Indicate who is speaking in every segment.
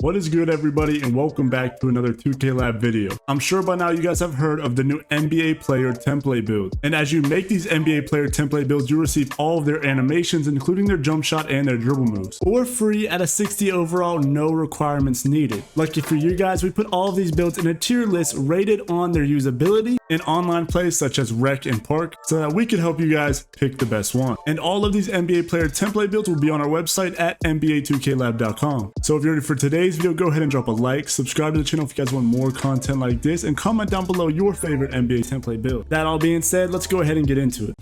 Speaker 1: What is good, everybody, and welcome back to another 2K Lab video. I'm sure by now you guys have heard of the new NBA player template build. And as you make these NBA player template builds, you receive all of their animations, including their jump shot and their dribble moves, for free at a 60 overall, no requirements needed. Lucky for you guys, we put all of these builds in a tier list rated on their usability in online plays such as Rec and Park, so that we can help you guys pick the best one. And all of these NBA player template builds will be on our website at nba2klab.com. So if you're ready for today's video, go ahead and drop a like, subscribe to the channel if you guys want more content like this, and comment down below your favorite NBA template build. That all being said, let's go ahead and get into it.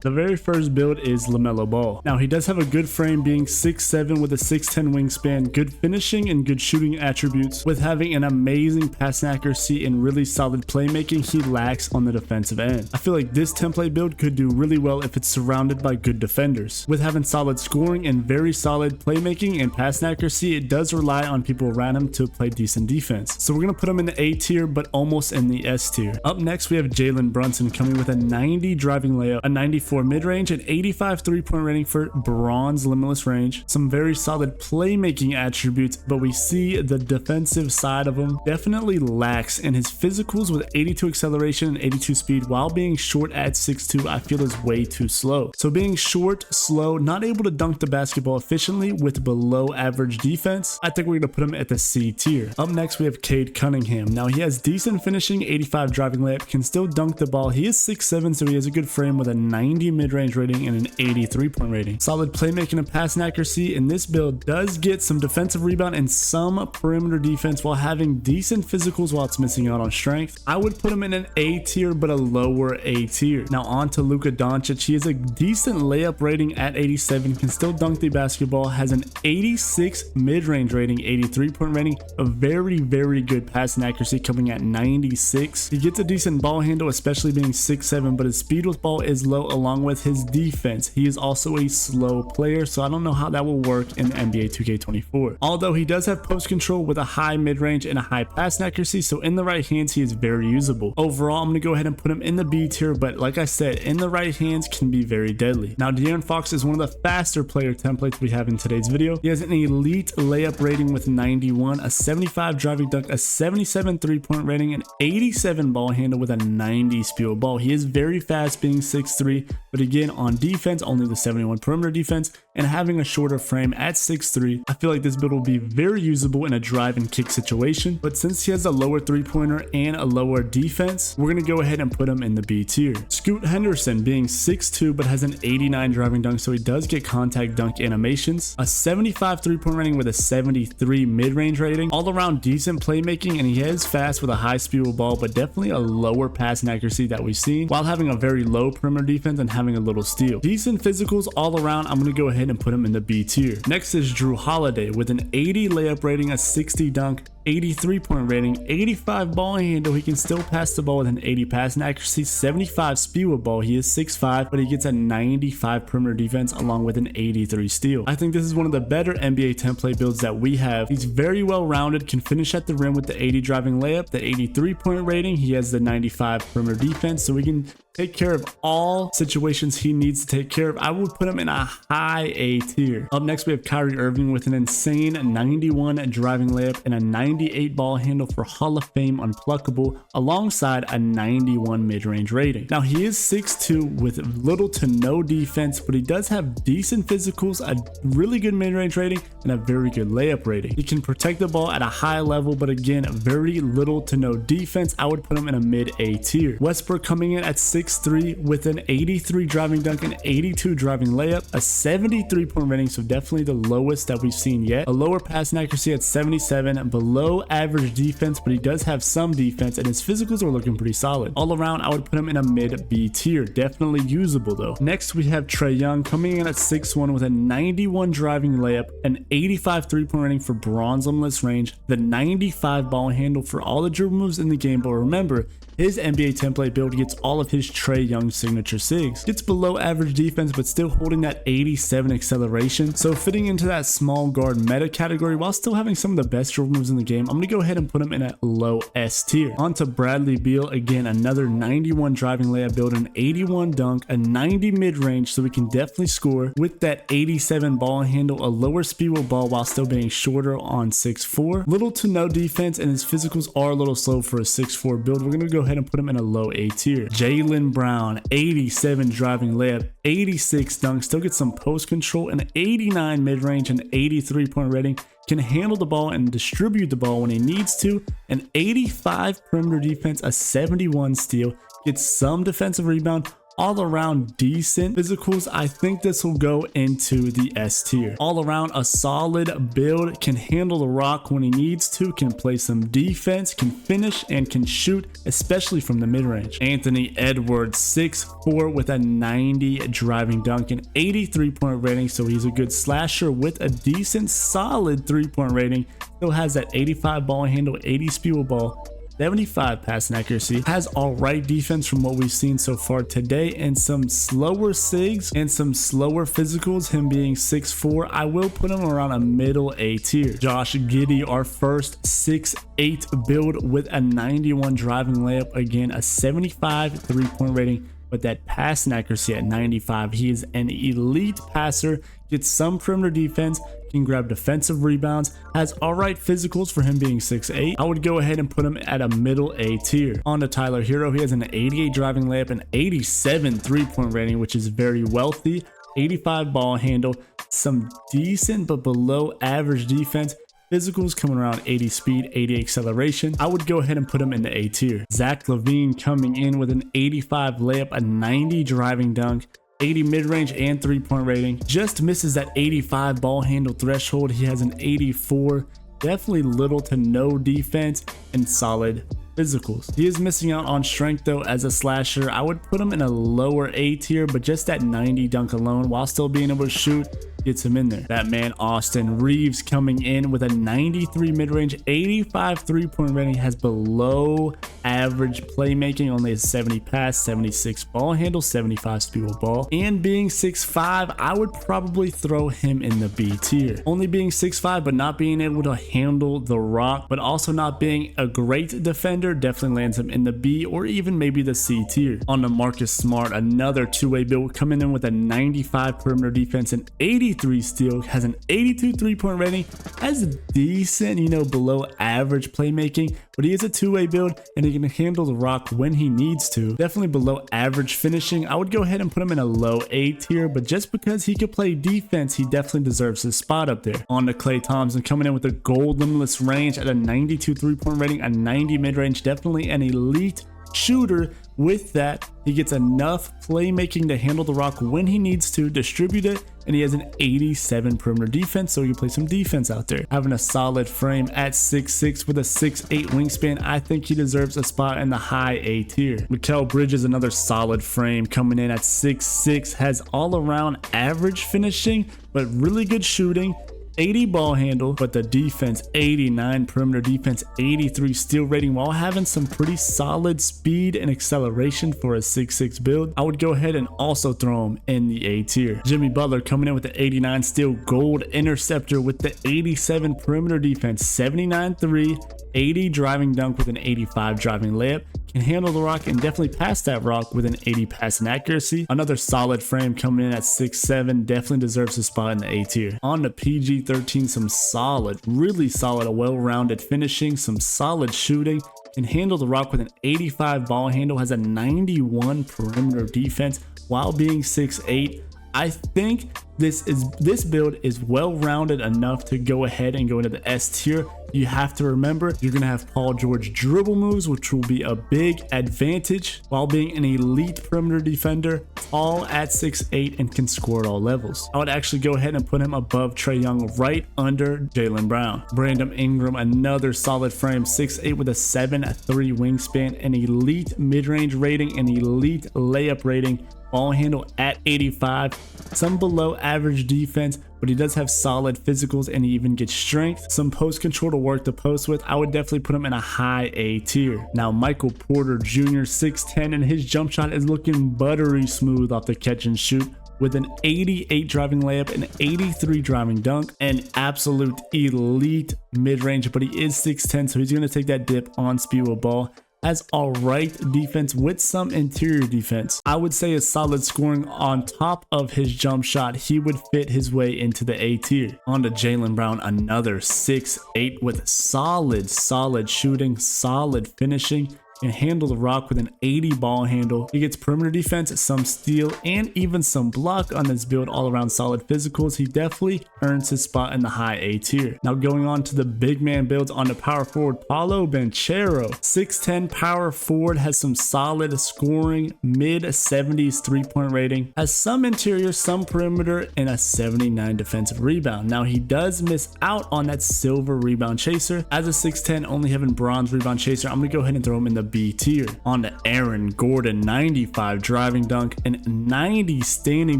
Speaker 1: The very first build is LeMelo Ball. Now, he does have a good frame, being 6'7" with a 6'10" wingspan, good finishing and good shooting attributes. With having an amazing passing accuracy and really solid playmaking, he lacks on the defensive end. I feel like this template build could do really well if it's surrounded by good defenders. With having solid scoring and very solid playmaking and passing accuracy, it does rely on people around him to play decent defense. So we're going to put him in the A tier, but almost in the S tier. Up next, we have Jalen Brunson coming with a 90 driving layup, a 94 mid-range, and 85 3-point rating for bronze limitless range. Some very solid playmaking attributes, but we see the defensive side of him definitely lacks in his physicals with 82 acceleration and 82 speed, while being short at 6'2", I feel is way too slow. So being short, slow, not able to dunk the basketball efficiently with below average defense, I think we're going to put him at the C tier. Up next, we have Cade Cunningham. Now, he has decent finishing, 85 driving layup, can still dunk the ball. He is 6'7", so he has a good frame with a 90 mid-range rating and an 83-point rating. Solid playmaking and passing accuracy, and this build does get some defensive rebound and some perimeter defense while having decent physicals while it's missing out on strength. I would put him in an A tier, but a lower A tier. Now on to Luka Doncic. He has a decent layup rating at 87, can still dunk the basketball, has an 86 mid-range rating, 83-point rating, a very good passing accuracy coming at 96. He gets a decent ball handle, especially being 6'7", but his speed with ball is low along with his defense. He is also a slow player, so I don't know how that will work in NBA 2K24. Although he does have post control with a high mid-range and a high passing accuracy, so in the right hands he is very usable. Overall, I'm going to go ahead and put him in the B tier, but like I said, in the right hands can be very deadly. Now, De'Aaron Fox is one of the faster player templates we have in today's video. He has an elite layup rating with 91, a 75 driving dunk, a 77 3-point rating, and 87 ball handle with a 90 steal ball. He is very fast, being 6'3", but again, on defense, only the 71 perimeter defense, and having a shorter frame at 6'3", I feel like this build will be very usable in a drive and kick situation. But since he has a lower 3-pointer and a lower defense, we're going to go ahead and put him in the B tier. Scoot Henderson, being 6'2", but has an 89 driving dunk, so he does get contact dunk animations, a 75 3-point rating with a 73 mid-range rating, all around decent playmaking, and he is fast with a high speed with ball, but definitely a lower passing accuracy that we've seen, while having a very low perimeter defense and having a little steal. Decent physicals all around. I'm going to go ahead and put him in the B tier. Next is Jrue Holiday with an 80 layup rating, a 60 dunk, 83-point rating, 85 ball handle. He can still pass the ball with an 80 passing accuracy, 75 speed with ball. He is 6'5", but he gets a 95 perimeter defense along with an 83 steal. I think this is one of the better NBA template builds that we have. He's very well rounded, can finish at the rim with the 80 driving layup, the 83-point rating. He has the 95 perimeter defense, so we can take care of all situations he needs to take care of. I would put him in a high A tier. Up next, we have Kyrie Irving with an insane 91 driving layup and a 98 ball handle for Hall of Fame unpluckable, alongside a 91 mid-range rating. Now, he is 6'2" with little to no defense, but he does have decent physicals, a really good mid-range rating, and a very good layup rating. He can protect the ball at a high level, but again, very little to no defense. I would put him in a mid-A tier. Westbrook coming in at 6'3" with an 83 driving dunk and 82 driving layup, a 73-point rating, so definitely the lowest that we've seen yet. A lower passing accuracy at 77, below average defense, but he does have some defense, and his physicals are looking pretty solid. All around, I would put him in a mid-B tier. Definitely usable though. Next, we have Trae Young coming in at 6'1" with a 91 driving layup, an 85 3-point rating for bronze limitless range, the 95 ball handle for all the dribble moves in the game, but remember, His NBA template build gets all of his Trae Young signature sigs. Gets below average defense, but still holding that 87 acceleration. So fitting into that small guard meta category while still having some of the best dribble moves in the game, I'm going to go ahead and put him in a low S tier. On to Bradley Beal. Again, another 91 driving layup build, an 81 dunk, a 90 mid-range, so we can definitely score with that 87 ball handle, a lower speed with ball while still being shorter on 6'4". Little to no defense, and his physicals are a little slow for a 6'4 build. We're going to go ahead and put him in a low A tier. Jaylen Brown, 87 driving layup, 86 dunk, still gets some post control, an 89 mid-range, and 83 point rating. Can handle the ball and distribute the ball when he needs to, an 85 perimeter defense, a 71 steal, gets some defensive rebound, all around decent physicals. I think this will go into the S tier. All around a solid build, can handle the rock when he needs to, can play some defense, can finish, and can shoot, especially from the mid-range. Anthony Edwards, 6'4" with a 90 driving dunk, and 83 point rating, so he's a good slasher with a decent solid 3-point rating. Still has that 85 ball handle, 80 speed with ball, 75 passing accuracy, has all right defense from what we've seen so far today, and some slower sigs and some slower physicals. Him being 6'4", I will put him around a middle A tier. Josh Giddey, our first 6'8" build with a 91 driving layup, again a 75 3-point rating, but that passing accuracy at 95. He is an elite passer, gets some perimeter defense, can grab defensive rebounds, has alright physicals for him being 6'8". I would go ahead and put him at a middle A tier. On to Tyler Herro. He has an 88 driving layup, an 87 3-point rating, which is very wealthy, 85 ball handle, some decent but below average defense, physicals coming around 80 speed, 80 acceleration. I would go ahead and put him in the A tier. Zach Lavine coming in with an 85 layup, a 90 driving dunk, 80 mid-range and 3-point rating. Just misses that 85 ball handle threshold. He has an 84. Definitely little to no defense and solid physicals. He is missing out on strength though as a slasher. I would put him in a lower A tier, but just that 90 dunk alone while still being able to shoot gets him in there. That man Austin Reaves coming in with a 93 mid-range, 85 3-point rating, has below average playmaking, only a 70 pass, 76 ball handle, 75 speed with ball, and being 6'5", I would probably throw him in the B tier. Only being 6'5", but not being able to handle the rock, but also not being a great defender, definitely lands him in the B or even maybe the C tier. On to Marcus Smart, another two-way build, coming in with a 95 perimeter defense, and 83 steal, has an 82 3-point rating, has a decent, below average playmaking, but he is a two-way build and he can handle the rock when he needs to. Definitely below average finishing. I would go ahead and put him in a low A tier, but just because he could play defense, he definitely deserves his spot up there. On to Klay Thompson, coming in with a gold limitless range at a 92 3-point rating, a 90 mid-range, definitely an elite shooter. With that, he gets enough playmaking to handle the rock when he needs to, distribute it, and he has an 87 perimeter defense, so you can play some defense out there. Having a solid frame at 6'6" with a 6'8" wingspan, I think he deserves a spot in the high A tier. Mikal Bridges, another solid frame, coming in at 6'6", has all around average finishing, but really good shooting, 80 ball handle, but the defense 89 perimeter defense, 83 steal rating, while having some pretty solid speed and acceleration for a 6'6" build. I would go ahead and also throw him in the A tier. Jimmy Butler coming in with the 89 steal, gold interceptor with the 87 perimeter defense, 79 3, 80 driving dunk with an 85 driving layup, can handle the rock and definitely pass that rock with an 80 passing accuracy. Another solid frame coming in at 6'7", definitely deserves a spot in the A tier. On to PG-13, some solid, really solid, well-rounded finishing, some solid shooting, can handle the rock with an 85 ball handle, has a 91 perimeter defense while being 6'8". I think this build is well-rounded enough to go ahead and go into the S tier. You have to remember, you're going to have Paul George dribble moves, which will be a big advantage while being an elite perimeter defender, all at 6'8", and can score at all levels. I would actually go ahead and put him above Trae Young, right under Jaylen Brown. Brandon Ingram, another solid frame, 6'8" with a 7'3" wingspan, an elite mid-range rating, an elite layup rating, ball handle at 85, some below average defense, but he does have solid physicals and he even gets strength, some post control to work the post with. I would definitely put him in a high A tier. Now Michael Porter Jr. 6'10", and his jump shot is looking buttery smooth off the catch and shoot, with an 88 driving layup, an 83 driving dunk, an absolute elite mid-range, but he is 6'10", so he's going to take that dip on speed with ball. Has alright defense with some interior defense. I would say a solid scoring on top of his jump shot. He would fit his way into the A tier. On to Jaylen Brown, another 6'8" with solid shooting, solid finishing, and handle the rock with an 80 ball handle. He gets perimeter defense, some steal, and even some block on this build. All around solid physicals. He definitely earns his spot in the high A tier. Now going on to the big man builds on the power forward, Paolo Banchero, 6'10" power forward, has some solid scoring, mid 70s 3-point rating, has some interior, some perimeter, and a 79 defensive rebound. Now he does miss out on that silver rebound chaser. As a 6'10", only having bronze rebound chaser, I'm gonna go ahead and throw him in the B tier. On to Aaron Gordon, 95 driving dunk and 90 standing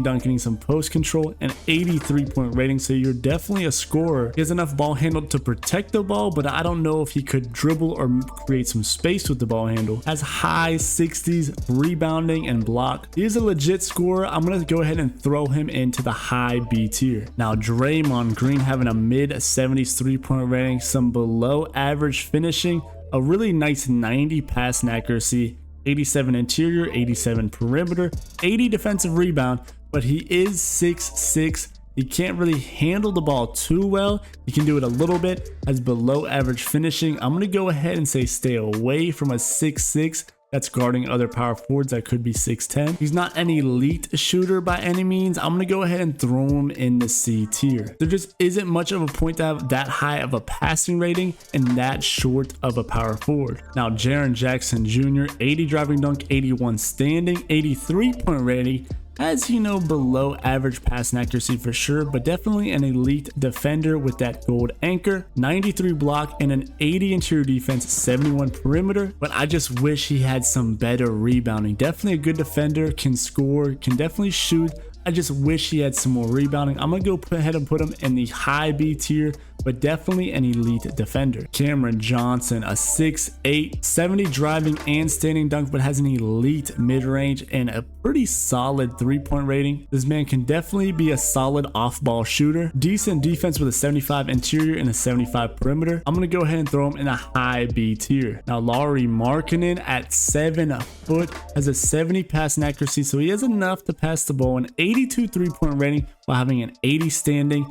Speaker 1: dunk, getting some post control and 83 point rating, so you're definitely a scorer. He has enough ball handle to protect the ball, but I don't know if he could dribble or create some space with the ball handle. Has high 60s rebounding and block. He is a legit scorer. I'm gonna go ahead and throw him into the high B tier. Now Draymond Green, having a mid 70s 3-point rating, some below average finishing, a really nice 90 passing accuracy, 87 interior, 87 perimeter, 80 defensive rebound, but he is 6'6". He can't really handle the ball too well. He can do it a little bit, has below average finishing. I'm going to go ahead and say stay away from a 6'6" that's guarding other power forwards that could be 6'10". He's not an elite shooter by any means. I'm going to go ahead and throw him in the C tier. There just isn't much of a point to have that high of a passing rating and that short of a power forward. Now Jaren Jackson Jr., 80 driving dunk, 81 standing, 83 point rating. Has, you know, below average passing accuracy for sure, but definitely an elite defender with that gold anchor, 93 block and an 80 interior defense, 71 perimeter, but I just wish he had some better rebounding. Definitely a good defender, can score, can definitely shoot. I just wish he had some more rebounding. I'm gonna go ahead and put him in the high B tier, but definitely an elite defender. Cameron Johnson, a 6'8", 70 driving and standing dunk, but has an elite mid-range and a pretty solid 3-point rating. This man can definitely be a solid off-ball shooter. Decent defense with a 75 interior and a 75 perimeter. I'm gonna go ahead and throw him in a high B tier. Now Lauri Markkanen at 7 foot has a 70 passing accuracy, so he has enough to pass the ball, an 82 3-point rating while having an 80 standing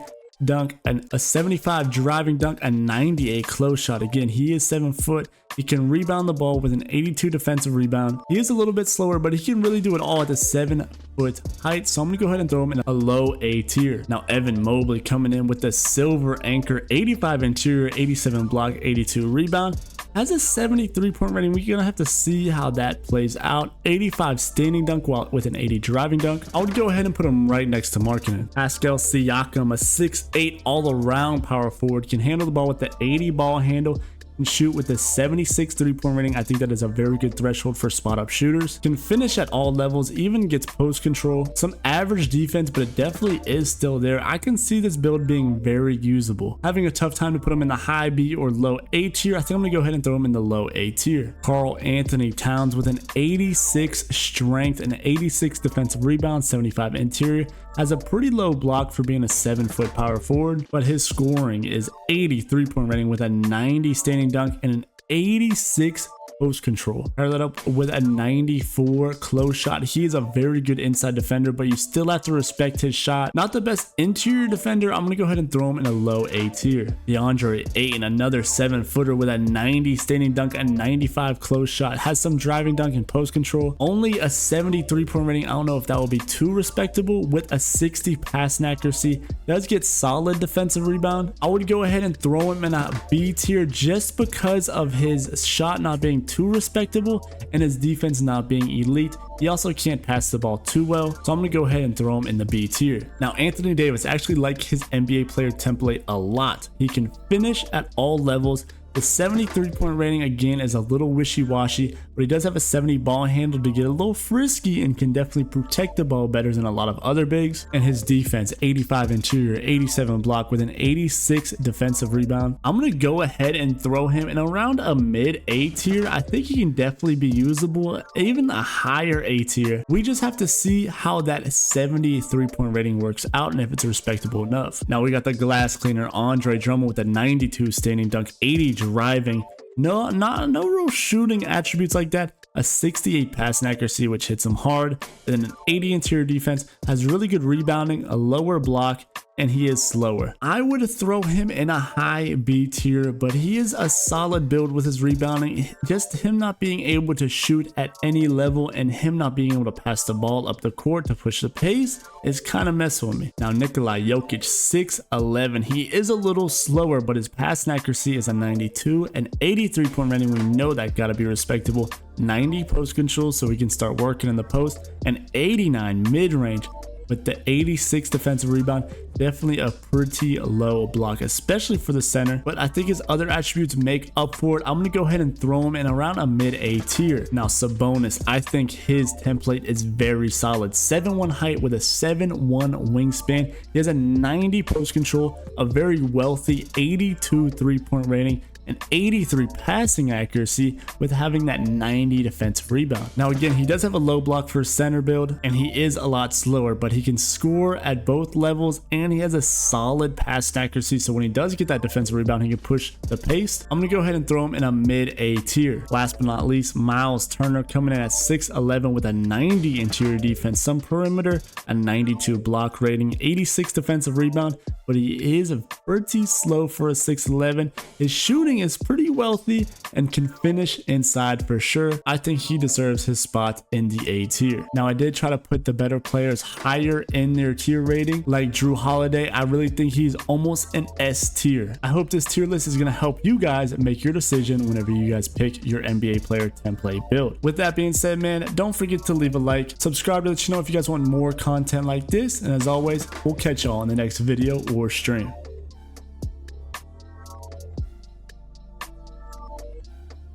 Speaker 1: dunk and a 75 driving dunk, a 98 close shot. Again, he is 7 foot. He can rebound the ball with an 82 defensive rebound. He is a little bit slower, but he can really do it all at the 7 foot height. So I'm gonna go ahead and throw him in a low A tier. Now Evan Mobley coming in with the silver anchor, 85 interior, 87 block, 82 rebound. Has a 73 point rating. We're gonna have to see how that plays out. 85 standing dunk while with an 80 driving dunk. I would go ahead and put him right next to Markkanen. Pascal Siakam, a 6'8" all around power forward, can handle the ball with the 80 ball handle, can shoot with a 76 3-point rating. I think that is a very good threshold for spot up shooters. Can finish at all levels, even gets post control. Some average defense, but it definitely is still there. I can see this build being very usable. Having a tough time to put him in the high B or low A tier. I think I'm gonna go ahead and throw him in the low A tier. Karl Anthony Towns with an 86 strength and 86 defensive rebound, 75 interior. Has a pretty low block for being a 7-foot power forward, but his scoring is 83 point rating with a 90 standing dunk and an 86 post control. Pair that up with a 94 close shot. He is a very good inside defender, but you still have to respect his shot. Not the best interior defender. I'm gonna go ahead and throw him in a low A tier. DeAndre Ayton, another 7-footer with a 90 standing dunk and 95 close shot. Has some driving dunk and post control. Only a 73 point rating. I don't know if that will be too respectable. With a 60 passing accuracy, does get solid defensive rebound. I would go ahead and throw him in a B tier just because of his shot not being too respectable and his defense not being elite. He also can't pass the ball too well, so I'm gonna go ahead and throw him in the B tier. Now Anthony Davis, actually like his NBA player template a lot. He can finish at all levels, The 73-point rating again is a little wishy-washy, but he does have a 70 ball handle to get a little frisky and can definitely protect the ball better than a lot of other bigs. And his defense, 85 interior, 87 block with an 86 defensive rebound. I'm going to go ahead and throw him in around a mid A tier. I think he can definitely be usable, even a higher A tier. We just have to see how that 73-point rating works out and if it's respectable enough. Now we got the glass cleaner Andre Drummond with a 92 standing dunk, 80 driving. No real shooting attributes like that. A 68 passing accuracy, which hits him hard, and then an 80 interior defense, has really good rebounding, a lower block, and he is slower. I would throw him in a high B tier, but he is a solid build with his rebounding. Just him not being able to shoot at any level and him not being able to pass the ball up the court to push the pace is kind of messing with me. Now Nikola Jokic, 6'11". He is a little slower, but his passing accuracy is a 92, and 83-point rating. We know that gotta be respectable. 90 post control, so we can start working in the post, and 89 mid-range. With the 86 defensive rebound, definitely a pretty low block, especially for the center, but I think his other attributes make up for it. I'm gonna go ahead and throw him in around a mid A tier. Now Sabonis, I think his template is very solid. 7'1" height with a 7'1" wingspan. He has a 90 post control, a very wealthy 82 3-point rating, and 83 passing accuracy with having that 90 defensive rebound. Now again, he does have a low block for his center build, and he is a lot slower, but he can score at both levels, and he has a solid pass accuracy, so when he does get that defensive rebound, he can push the pace. I'm gonna go ahead and throw him in a mid A tier. Last but not least, Miles Turner coming in at 6'11" with a 90 interior defense, some perimeter, a 92 block rating, 86 defensive rebound, but he is pretty slow for a 6'11". His shooting is pretty wealthy and can finish inside for sure. I think he deserves his spot in the A tier. Now I did try to put the better players higher in their tier rating, like Jrue Holiday. I really think he's almost an S tier. I hope this tier list is going to help you guys make your decision whenever you guys pick your NBA player template build. With that being said, man, don't forget to leave a like, subscribe to the channel if you guys want more content like this, and as always, we'll catch y'all in the next video or stream.